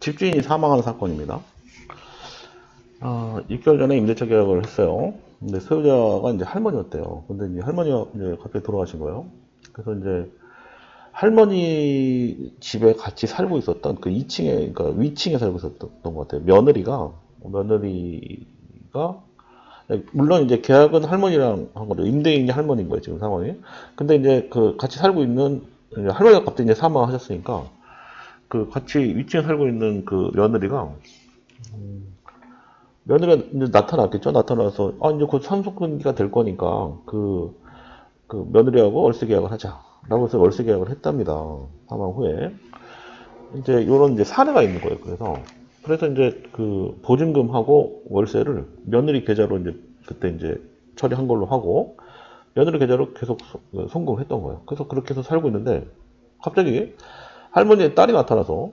집주인이 사망한 사건입니다. 6개월 전에 임대차 계약을 했어요. 근데 소유자가 이제 할머니였대요. 근데 이제 할머니가 이제 갑자기 돌아가신 거예요. 그래서 이제 할머니 집에 같이 살고 있었던 그 2층에, 그러니까 위층에 살고 있었던 것 같아요. 며느리가, 물론 이제 계약은 할머니랑 한 거죠. 임대인이 할머니인 거예요, 지금 상황이. 근데 이제 그 같이 살고 있는, 할머니가 갑자기 이제 사망하셨으니까, 그 같이 위층에 살고 있는 그 며느리가 이제 나타났겠죠. 나타나서 이제 곧 상속분기가 될 거니까 그 며느리하고 월세 계약을 하자라고 해서 월세 계약을 했답니다. 사망 후에 이제 요런 이제 사례가 있는 거예요. 그래서 이제 그 보증금하고 월세를 며느리 계좌로 이제 그때 이제 처리한 걸로 하고 며느리 계좌로 계속 송금했던 거예요. 그래서 그렇게 해서 살고 있는데 갑자기 할머니의 딸이 나타나서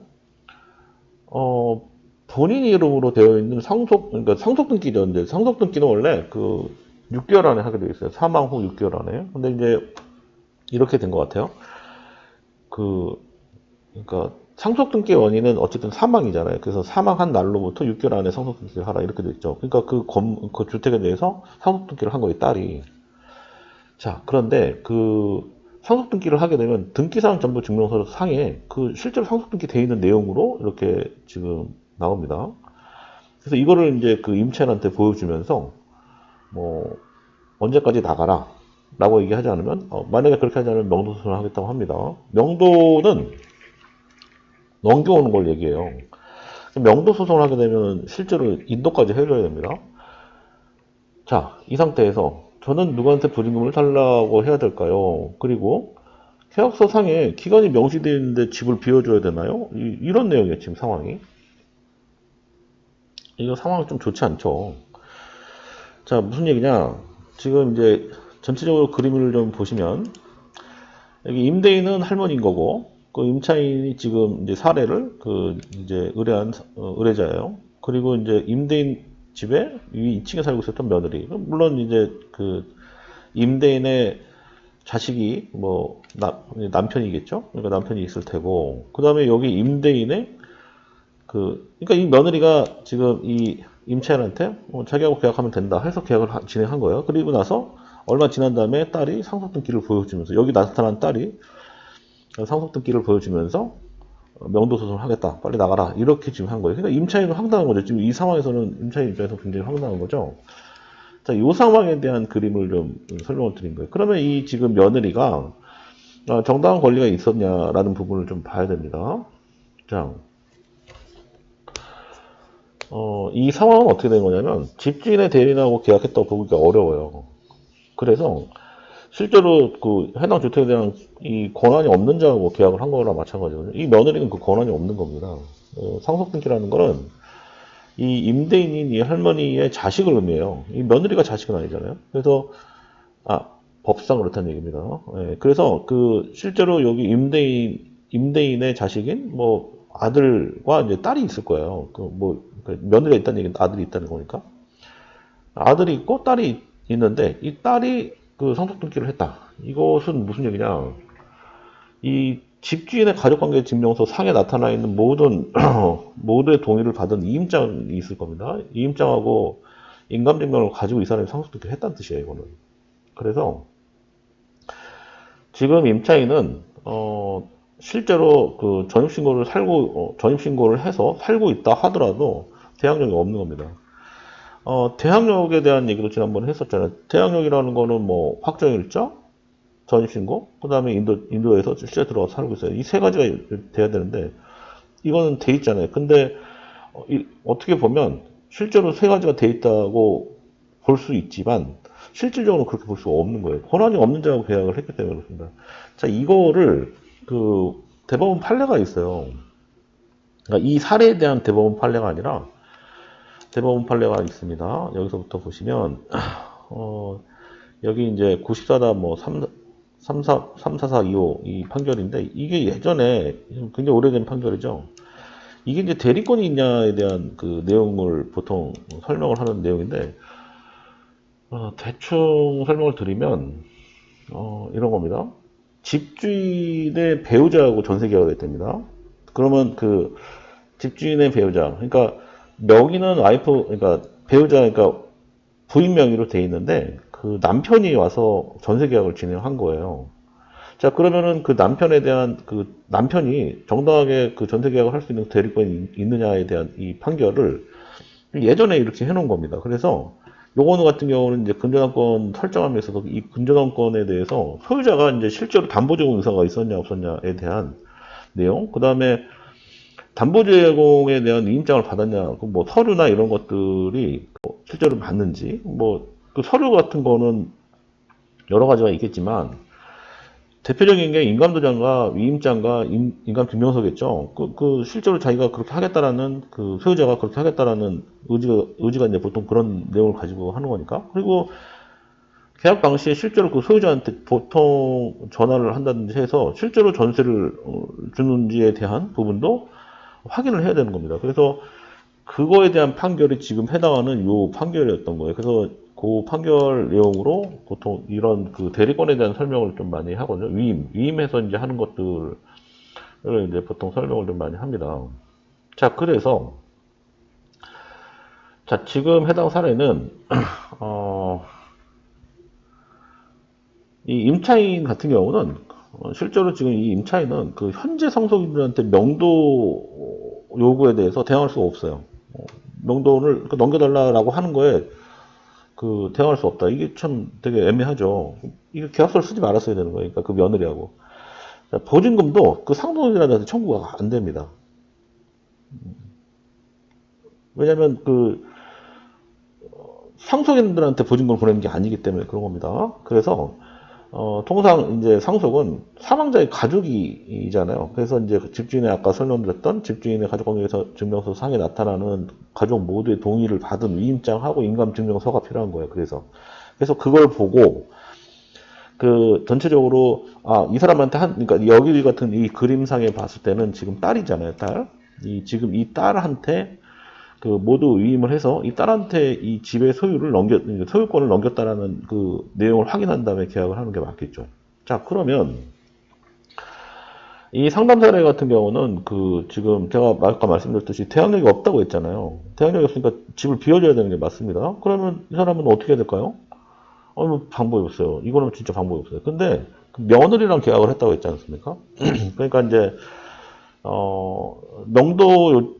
본인 이름으로 되어 있는 그러니까 상속등기죠. 이제 상속등기는 원래 그 6개월 안에 하게 되어 있어요. 사망 후 6개월 안에. 근데 이제 이렇게 된 것 같아요. 그러니까 상속등기의 원인은 어쨌든 사망이잖아요. 그래서 사망한 날로부터 6개월 안에 상속등기를 하라 이렇게 되어 있죠. 그러니까 그 주택에 대해서 상속등기를 한 거예요, 딸이. 자, 그런데 그 상속등기를 하게 되면 등기사항 전부 증명서 상에 그 실제로 상속등기 되어 있는 내용으로 이렇게 지금 나옵니다. 그래서 이거를 이제 그 임차인한테 보여주면서 뭐 언제까지 나가라 라고 얘기하지 않으면 만약에 그렇게 하지 않으면 명도 소송을 하겠다고 합니다. 명도는 넘겨오는 걸 얘기해요. 명도 소송을 하게 되면 실제로 인도까지 해줘야 됩니다. 자, 이 상태에서 저는 누구한테 보증금을 달라고 해야 될까요? 그리고 계약서 상에 기간이 명시되어 있는데 집을 비워줘야 되나요? 이런 내용이에요, 지금 상황이. 이거 상황이 좀 좋지 않죠. 자, 무슨 얘기냐. 지금 이제 전체적으로 그림을 좀 보시면 여기 임대인은 할머니인 거고 그 임차인이 지금 이제 사례를 이제 의뢰한 의뢰자예요. 그리고 이제 임대인 집에 위 2층에 살고 있었던 며느리. 물론 이제 그 임대인의 자식이 뭐 남편이겠죠. 그러니까 남편이 있을 테고 그 다음에 여기 임대인의 그러니까 이 며느리가 지금 이 임차인한테 자기하고 계약하면 된다 해서 계약을 진행한 거예요. 그리고 나서 얼마 지난 다음에 딸이 상속등기를 보여주면서 여기 나타난 딸이 상속등기를 보여주면서 명도 소송을 하겠다. 빨리 나가라. 이렇게 지금 한 거예요. 그러니까 임차인은 황당한 거죠. 지금 이 상황에서는 임차인 입장에서 굉장히 황당한 거죠. 자, 이 상황에 대한 그림을 좀 설명을 드린 거예요. 그러면 이 지금 며느리가 정당한 권리가 있었냐라는 부분을 좀 봐야 됩니다. 자, 이 상황은 어떻게 된 거냐면 집주인의 대리인하고 계약했다고 보기가 어려워요. 그래서 실제로 그 해당 주택에 대한 이 권한이 없는 자하고 계약을 한 거랑 마찬가지거든요. 이 며느리는 그 권한이 없는 겁니다. 상속등기라는 거는 이 임대인인 이 할머니의 자식을 의미해요. 이 며느리가 자식은 아니잖아요. 그래서 법상 그렇다는 얘기입니다. 예, 그래서 그 실제로 여기 임대인의 자식인 뭐 아들과 이제 딸이 있을 거예요. 며느리가 있다는 얘기는 아들이 있다는 거니까. 아들이 있고 딸이 있는데 이 딸이 그 상속등기를 했다. 이것은 무슨 얘기냐? 이 집주인의 가족관계 증명서 상에 나타나 있는 모두의 동의를 받은 이임장이 있을 겁니다. 이임장하고 인감증명을 가지고 이 사람이 상속등기를 했다는 뜻이에요, 이거는. 그래서 지금 임차인은 실제로 그 전입신고를 해서 살고 있다 하더라도 대항력이 없는 겁니다. 대항력에 대한 얘기도 지난번에 했었잖아요. 대항력이라는 거는 뭐 확정일자, 전입신고, 그 다음에 인도에서 실제 들어와서 살고 있어요. 이 세 가지가 돼야 되는데 이거는 돼 있잖아요. 근데 어떻게 보면 실제로 세 가지가 돼 있다고 볼 수 있지만 실질적으로 그렇게 볼 수가 없는 거예요. 권한이 없는 자하고 계약을 했기 때문에 그렇습니다. 자, 이거를 대법원 판례가 있어요. 그러니까 이 사례에 대한 대법원 판례가 아니라 대법원 판례가 있습니다. 여기서부터 보시면 여기 이제 94다 뭐 34425 이 판결인데 이게 예전에 굉장히 오래된 판결이죠. 이게 이제 대리권이 있냐에 대한 그 내용을 보통 설명을 하는 내용인데 대충 설명을 드리면 이런 겁니다. 집주인의 배우자하고 전세 계약을 했답니다. 그러면 집주인의 배우자, 그러니까 명의는 와이프, 그러니까 배우자, 그러니까 부인 명의로 돼 있는데 그 남편이 와서 전세 계약을 진행한 거예요. 자, 그러면은 그 남편에 대한 그 남편이 정당하게 그 전세 계약을 할 수 있는 대리권이 있느냐에 대한 이 판결을 예전에 이렇게 해놓은 겁니다. 그래서 요거는 같은 경우는 이제 근저당권 설정하면서 이 근저당권에 대해서 소유자가 이제 실제로 담보제공 의사가 있었냐 없었냐에 대한 내용, 그 다음에 담보제공에 대한 위임장을 받았냐, 그 뭐 서류나 이런 것들이 실제로 맞는지, 뭐 그 서류 같은 거는 여러 가지가 있겠지만 대표적인 게 인감도장과 위임장과 인감증명서겠죠. 그 실제로 자기가 그렇게 하겠다라는 그 소유자가 그렇게 하겠다라는 의지가 이제 보통 그런 내용을 가지고 하는 거니까. 그리고 계약 당시에 실제로 그 소유자한테 보통 전화를 한다든지 해서 실제로 전세를 주는지에 대한 부분도 확인을 해야 되는 겁니다. 그래서 그거에 대한 판결이 지금 해당하는 요 판결이었던 거예요. 그래서 그 판결 내용으로 보통 이런 그 대리권에 대한 설명을 좀 많이 하거든요. 위임해서 이제 하는 것들을 이제 보통 설명을 좀 많이 합니다. 자, 그래서 자, 지금 해당 사례는 이 임차인 같은 경우는 실제로 지금 이 임차인은 그 현재 상속인들한테 명도 요구에 대해서 대항할 수가 없어요. 명도를 넘겨달라고 하는 거에 그 대항할 수 없다. 이게 참 되게 애매하죠. 이거 계약서를 쓰지 말았어야 되는 거예요. 그러니까 그 며느리하고. 자, 보증금도 그 상속인한테 청구가 안 됩니다. 왜냐면 그 상속인들한테 보증금을 보내는 게 아니기 때문에 그런 겁니다. 그래서 통상 이제 상속은 사망자의 가족이잖아요. 그래서 이제 집주인의 아까 설명드렸던 집주인의 가족관계에서 증명서 상에 나타나는 가족 모두의 동의를 받은 위임장하고 인감증명서가 필요한 거예요. 그래서 그걸 보고 그 전체적으로 이 사람한테 그러니까 여기 같은 이 그림상에 봤을 때는 지금 딸이잖아요, 딸. 지금 이 딸한테 그 모두 위임을 해서 이 딸한테 이 집의 소유권을 넘겼다라는 그 내용을 확인한 다음에 계약을 하는 게 맞겠죠. 자, 그러면 이 상담 사례 같은 경우는 그 지금 제가 아까 말씀드렸듯이 대항력이 없다고 했잖아요. 대항력이 없으니까 집을 비워줘야 되는 게 맞습니다. 그러면 이 사람은 어떻게 해야 될까요? 뭐 방법이 없어요. 이거는 진짜 방법이 없어요. 근데 그 며느리랑 계약을 했다고 했지 않습니까? 그러니까 이제 명도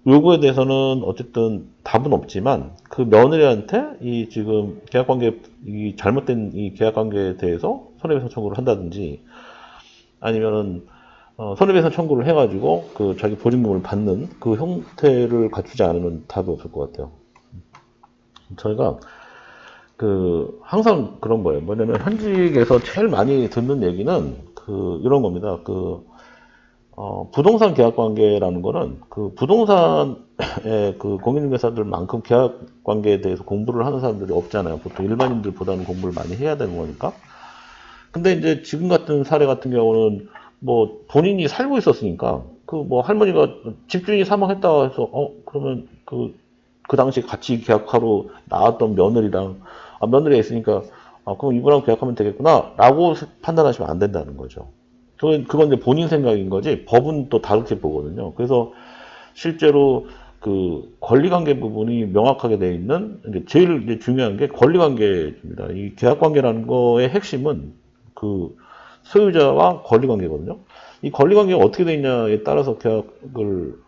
요거에 대해서는 어쨌든 답은 없지만 그 며느리한테 이 지금 계약관계 이 잘못된 이 계약관계에 대해서 손해배상 청구를 한다든지 아니면은 손해배상 청구를 해가지고 그 자기 보증금을 받는 그 형태를 갖추지 않으면 답이 없을 것 같아요. 저희가 그 항상 그런 거예요. 뭐냐면 현직에서 제일 많이 듣는 얘기는 그 이런 겁니다. 부동산 계약 관계라는 거는 그 부동산의 그 공인중개사들만큼 계약 관계에 대해서 공부를 하는 사람들이 없잖아요. 보통 일반인들보다는 공부를 많이 해야 되는 거니까. 근데 이제 지금 같은 사례 같은 경우는 뭐 본인이 살고 있었으니까 그 뭐 할머니가 집주인이 사망했다 해서 그러면 그 당시 같이 계약하러 나왔던 며느리랑 며느리가 있으니까 그럼 이분하고 계약하면 되겠구나 라고 판단하시면 안 된다는 거죠. 그건 이제 본인 생각인 거지 법은 또 다르게 보거든요. 그래서 실제로 그 권리관계 부분이 명확하게 되어 있는 제일 이제 중요한 게 권리관계입니다. 이 계약관계라는 거의 핵심은 그 소유자와 권리관계거든요. 이 권리관계가 어떻게 되어 있냐에 따라서 계약을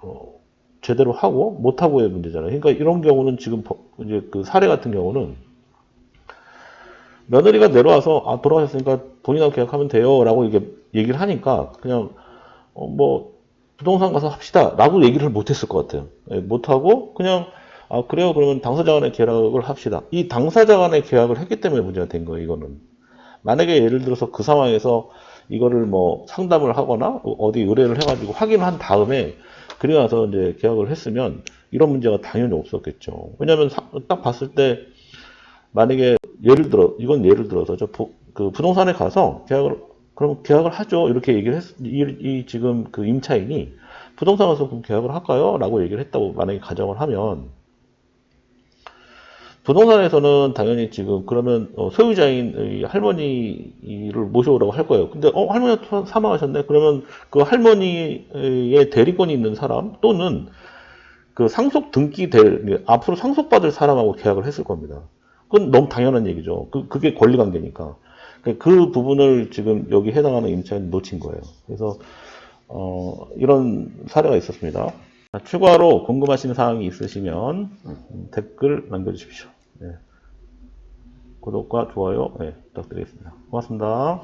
제대로 하고 못하고의 문제잖아요. 그러니까 이런 경우는 지금 이제 그 사례 같은 경우는 며느리가 내려와서 돌아가셨으니까 본인하고 계약하면 돼요 라고 이게 얘기를 하니까 그냥 뭐 부동산 가서 합시다 라고 얘기를 못했을 것 같아요. 못하고 그냥 그래요 그러면 당사자 간의 계약을 합시다. 이 당사자 간의 계약을 했기 때문에 문제가 된 거예요. 이거는 만약에 예를 들어서 그 상황에서 이거를 뭐 상담을 하거나 어디 의뢰를 해가지고 확인한 다음에 그리고 나서 이제 계약을 했으면 이런 문제가 당연히 없었겠죠. 왜냐하면 딱 봤을 때 만약에 이건 예를 들어서 그 부동산에 가서 그럼 계약을 하죠. 이렇게 얘기를 지금 그 임차인이 부동산 가서 그럼 계약을 할까요? 라고 얘기를 했다고 만약에 가정을 하면 부동산에서는 당연히 지금 그러면 소유자인 이 할머니를 모셔오라고 할 거예요. 근데 할머니가 사망하셨네. 그러면 그 할머니의 대리권이 있는 사람 또는 그 상속 등기될 앞으로 상속받을 사람하고 계약을 했을 겁니다. 그건 너무 당연한 얘기죠. 그게 권리 관계니까. 그 부분을 지금 여기 해당하는 임차인 놓친 거예요. 그래서 이런 사례가 있었습니다. 추가로 궁금하신 사항이 있으시면 댓글 남겨주십시오. 네. 구독과 좋아요 부탁드리겠습니다. 고맙습니다.